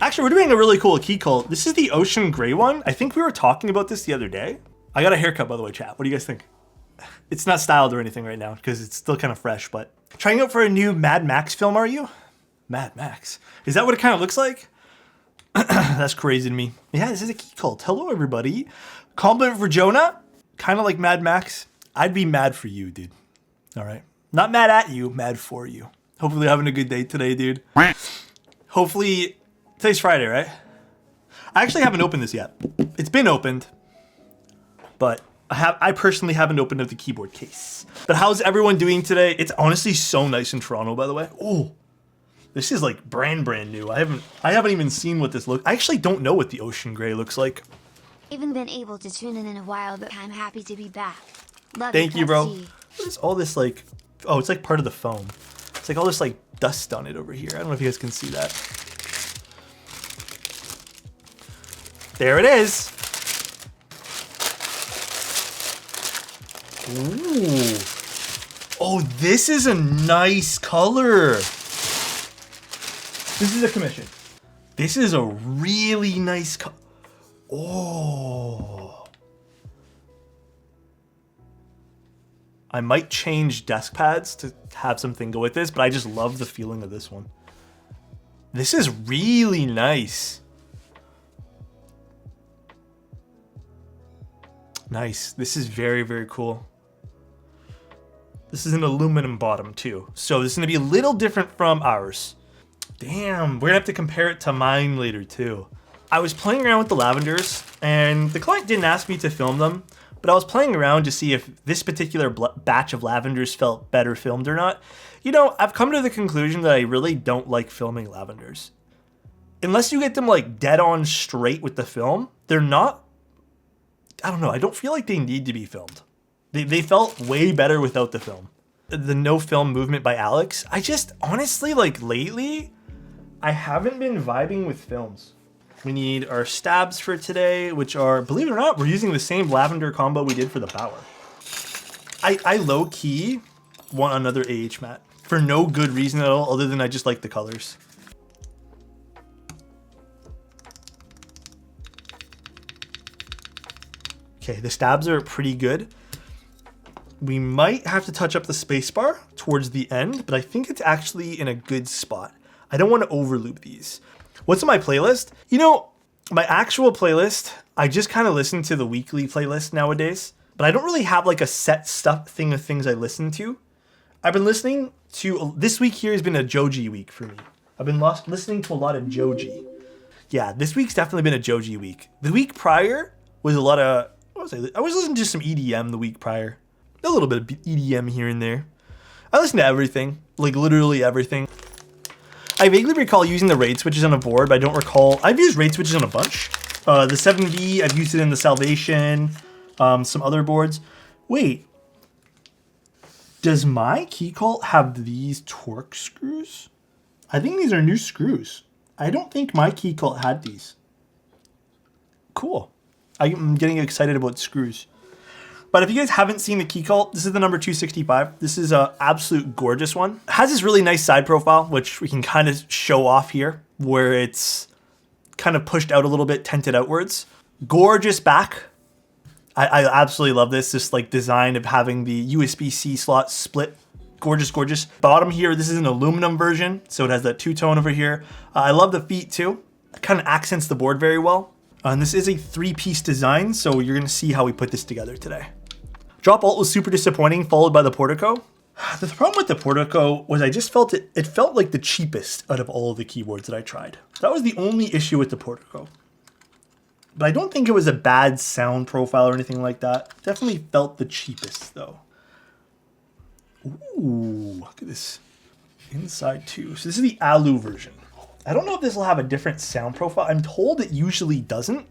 Actually, we're doing a really cool Keycult. This is the ocean gray one. I think we were talking about this the other day. I got a haircut, by the way, chat. What do you guys think? It's not styled or anything right now because it's still kind of fresh, but trying out for a new Mad Max film, are you? Mad Max. Is that what it kind of looks like? That's crazy to me. Yeah, this is a Keycult. Hello, everybody. Compliment for Jonah. Kind of like Mad Max. I'd be mad for you, dude. All right. Not mad at you, mad for you. Hopefully you're having a good day today, dude. Hopefully, today's Friday, right? I actually haven't opened this yet. It's been opened, but I personally haven't opened up the keyboard case. But how's everyone doing today? It's honestly so nice in Toronto, by the way. Oh, this is like brand new. I haven't even seen what this looks. I actually don't know what the ocean gray looks like. Haven't been able to tune in a while, but I'm happy to be back. Love Thank you, bro. Pepsi. What is all this like? Oh, it's like part of the foam. It's like all this like dust on it over here. I don't know if you guys can see that. There it is. Ooh. Oh, this is a nice color. This is a commission. This is a really nice color. Oh. I might change desk pads to have something go with this, but I just love the feeling of this one. This is really nice. Nice. This is very, very cool. This is an aluminum bottom too. So this is gonna be a little different from ours. Damn, we're gonna have to compare it to mine later too. I was playing around with the Lavenders and the client didn't ask me to film them, but I was playing around to see if this particular batch of Lavenders felt better filmed or not. You know, I've come to the conclusion that I really don't like filming Lavenders. Unless you get them like dead on straight with the film, they're not, I don't know, I don't feel like they need to be filmed. They felt way better without the film. The no film movement by Alex, I just honestly, like lately, I haven't been vibing with films. We need our stabs for today, which are, believe it or not, we're using the same lavender combo we did for the power. I low-key want another AH mat for no good reason at all, other than I just like the colors. Okay, the stabs are pretty good. We might have to touch up the spacebar towards the end, but I think it's actually in a good spot. I don't want to overloop these. What's on my playlist? You know, my actual playlist, I just kind of listen to the weekly playlist nowadays, but I don't really have like a set thing of things I listen to. I've been listening to, this week here has been a Joji week for me. I've been listening to a lot of Joji. Yeah, this week's definitely been a Joji week. The week prior was a lot of, what was I was listening to some EDM the week prior. A little bit of EDM here and there. I listen to everything, like literally everything. I vaguely recall using the raid switches on a board, but I don't recall. I've used raid switches on a bunch. The 7V, I've used it in the Salvation, some other boards. Wait, does my Keycult have these torque screws? I think these are new screws. I don't think my Keycult had these. Cool. I'm getting excited about screws. But if you guys haven't seen the Keycult, this is the number 265. This is an absolute gorgeous one. It has this really nice side profile, which we can kind of show off here, where it's kind of pushed out a little bit, tented outwards. Gorgeous back. I absolutely love this. This like design of having the USB-C slot split. Gorgeous, gorgeous. Bottom here, this is an aluminum version, so it has that two-tone over here. I love the feet too. It kind of accents the board very well. And this is a three-piece design, so you're gonna see how we put this together today. Drop alt was super disappointing, followed by the Portico. The problem with the Portico was I just felt it felt like the cheapest out of all of the keyboards that I tried. That was the only issue with the Portico. But I don't think it was a bad sound profile or anything like that. Definitely felt the cheapest though. Ooh, look at this inside too. So this is the Alu version. I don't know if this will have a different sound profile. I'm told it usually doesn't,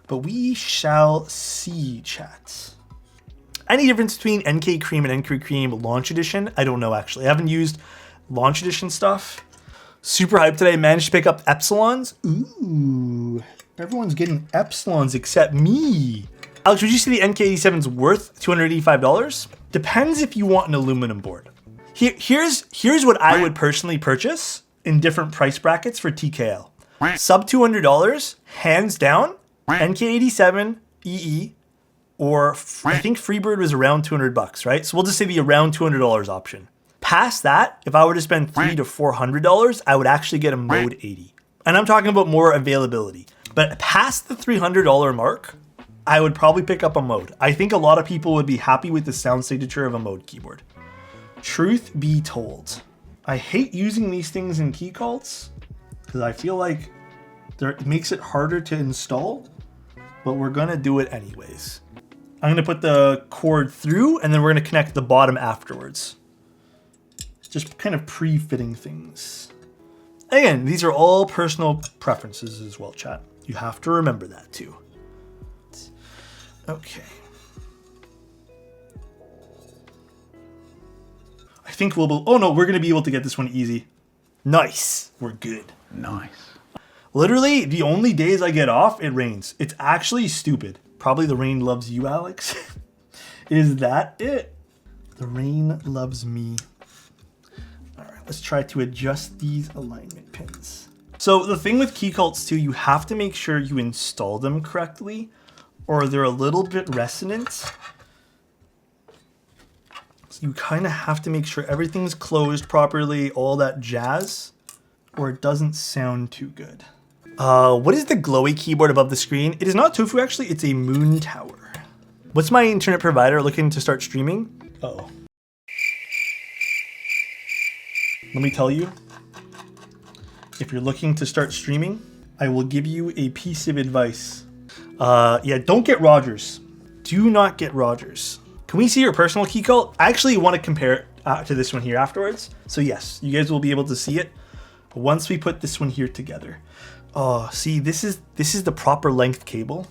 but we shall see, chat. Any difference between NK Cream and NK Cream Launch Edition? I don't know, actually. I haven't used Launch Edition stuff. Super hyped today. Managed to pick up Epsilons. Ooh, everyone's getting Epsilons except me. Alex, would you say the NK87's worth $285? Depends if you want an aluminum board. Here's what I would personally purchase in different price brackets for TKL. Sub $200, hands down, NK87, EE, or I think Freebird was around 200 bucks, right? So we'll just say the around $200 option. Past that, if I were to spend $300 to $400, I would actually get a Mode 80. And I'm talking about more availability. But past the $300 mark, I would probably pick up a Mode. I think a lot of people would be happy with the sound signature of a Mode keyboard. Truth be told, I hate using these things in Keycults because I feel like it makes it harder to install, but we're gonna do it anyways. I'm gonna put the cord through and then we're gonna connect the bottom afterwards. Just kind of pre-fitting things. Again, these are all personal preferences as well, chat. You have to remember that too. Okay. I think oh no, we're gonna be able to get this one easy. Nice, we're good. Nice. Literally, the only days I get off, it rains. It's actually stupid. Probably the rain loves you, Alex. Is that it? The rain loves me. All right, let's try to adjust these alignment pins. So the thing with Keycults too, you have to make sure you install them correctly or they're a little bit resonant. So you kind of have to make sure everything's closed properly, all that jazz, or it doesn't sound too good. What is the glowy keyboard above the screen? It is not Tofu actually, it's a Moon Tower. What's my internet provider looking to start streaming? Uh-oh. Let me tell you, if you're looking to start streaming, I will give you a piece of advice. Yeah, don't get Rogers. Do not get Rogers. Can we see your personal Keycult? I actually want to compare it to this one here afterwards. So yes, you guys will be able to see it once we put this one here together. Oh, see, this is the proper length cable.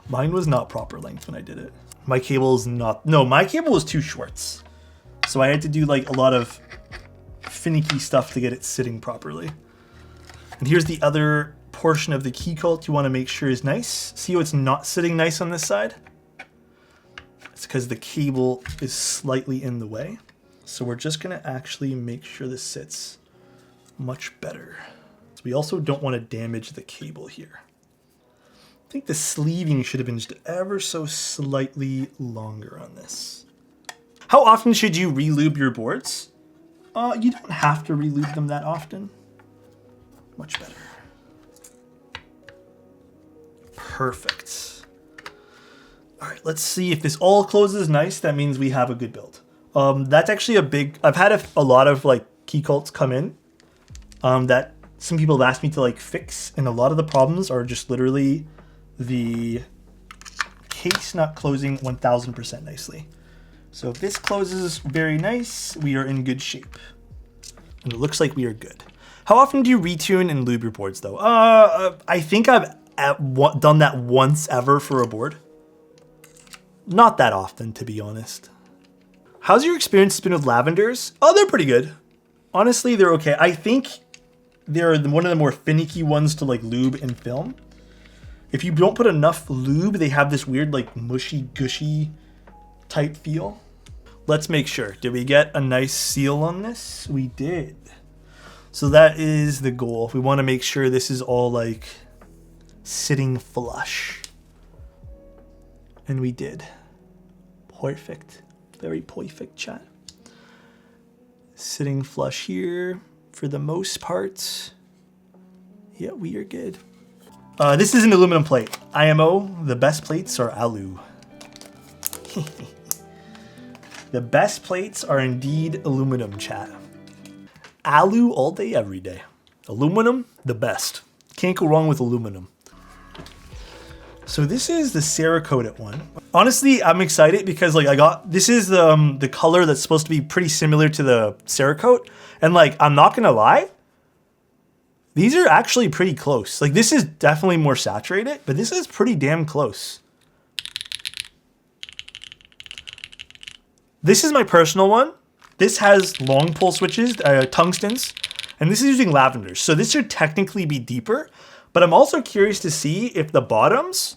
Mine was not proper length when I did it. My cable is not, no, my cable was too short. So I had to do like a lot of finicky stuff to get it sitting properly. And here's the other portion of the Keycult you want to make sure is nice. See how it's not sitting nice on this side? It's because the cable is slightly in the way. So we're just gonna actually make sure this sits much better. So we also don't want to damage the cable here. I think the sleeving should have been just ever so slightly longer on this. How often should you re-lube your boards? You don't have to re-lube them that often. Much better. Perfect. All right, let's see if this all closes nice. That means we have a good build. That's actually a big, I've had a lot of like Keycults come in that some people have asked me to like fix, and a lot of the problems are just literally the case not closing 1000% nicely. So if this closes very nice, we are in good shape. And it looks like we are good. How often do you retune and lube your boards though? I think I've done that once ever for a board. Not that often, to be honest. How's your experience been with Lavenders? Oh, they're pretty good. Honestly, they're okay. I think they're one of the more finicky ones to like lube and film. If you don't put enough lube, they have this weird like mushy, gushy type feel. Let's make sure. Did we get a nice seal on this? We did. So that is the goal. We want to make sure this is all like sitting flush. And we did. Perfect. Very perfect, chat. Sitting flush here for the most part. Yeah, we are good. This is an aluminum plate. IMO, the best plates are alu. The best plates are indeed aluminum, chat. Alu all day, every day. Aluminum, the best. Can't go wrong with aluminum. So this is the Cerakote one. Honestly, I'm excited because like this is the color that's supposed to be pretty similar to the Cerakote. And like, I'm not gonna lie, these are actually pretty close. Like this is definitely more saturated, but this is pretty damn close. This is my personal one. This has long pull switches, tungstens, and this is using Lavenders. So this should technically be deeper, but I'm also curious to see if the bottoms,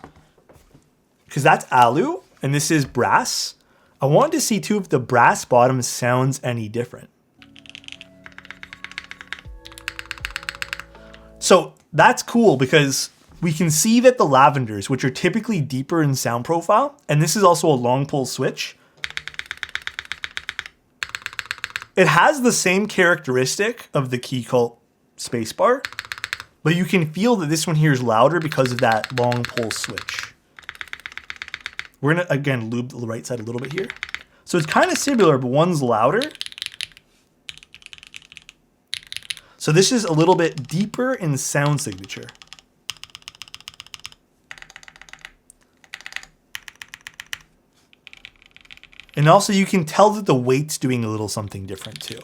because that's alu and this is brass. I wanted to see too if the brass bottom sounds any different. So that's cool because we can see that the Lavenders, which are typically deeper in sound profile, and this is also a long pull switch, it has the same characteristic of the Keycult spacebar, but you can feel that this one here is louder because of that long pull switch. We're gonna, again, lube the right side a little bit here. So it's kind of similar, but one's louder. So this is a little bit deeper in sound signature. And also you can tell that the weight's doing a little something different too.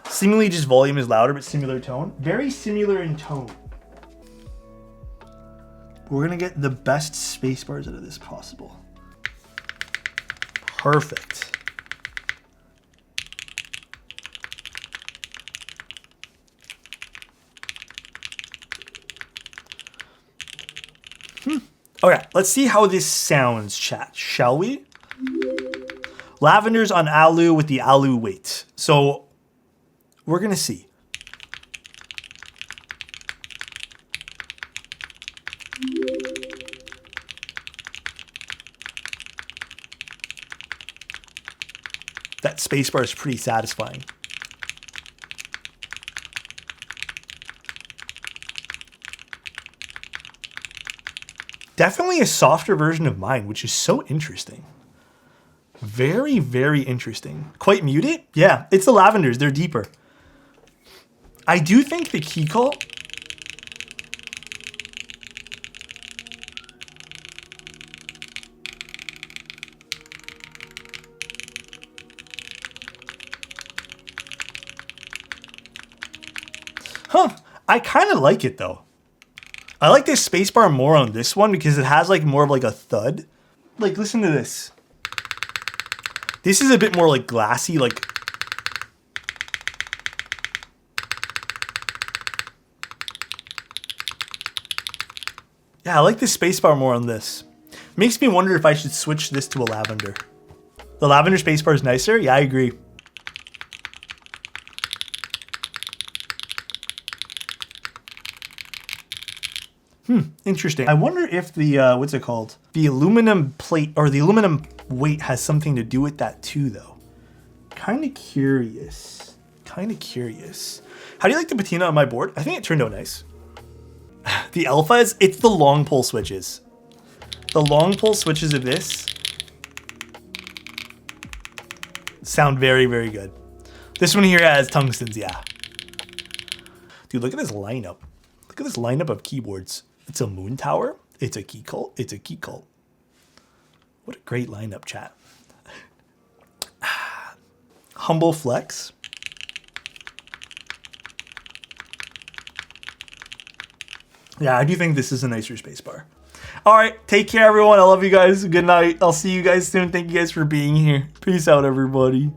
Seemingly just volume is louder, but similar tone. Very similar in tone. We're gonna get the best space bars out of this possible. Perfect. Okay, let's see how this sounds, chat, shall we? Lavenders on alu with the alu weight. So we're gonna see. That spacebar is pretty satisfying. Definitely a softer version of mine, which is so interesting. Very, very interesting. Quite muted? Yeah, it's the Lavenders. They're deeper. I do think the Keycult I kind of like it though. I like this spacebar more on this one because it has like more of like a thud. Like, listen to this. This is a bit more like glassy, like. Yeah, I like this spacebar more on this. Makes me wonder if I should switch this to a Lavender. The Lavender spacebar is nicer? Yeah, I agree. Interesting. I wonder if the, what's it called? The aluminum plate or the aluminum weight has something to do with that too, though. Kind of curious. Kind of curious. How do you like the patina on my board? I think it turned out nice. The alphas, it's the long pull switches. The long pull switches of this sound very, very good. This one here has tungstens, yeah. Dude, look at this lineup. Look at this lineup of keyboards. It's a Moon Tower. It's a Keycult. It's a Keycult. What a great lineup, chat. Humble flex. Yeah, I do think this is a nicer spacebar. All right, take care, everyone. I love you guys. Good night. I'll see you guys soon. Thank you guys for being here. Peace out, everybody.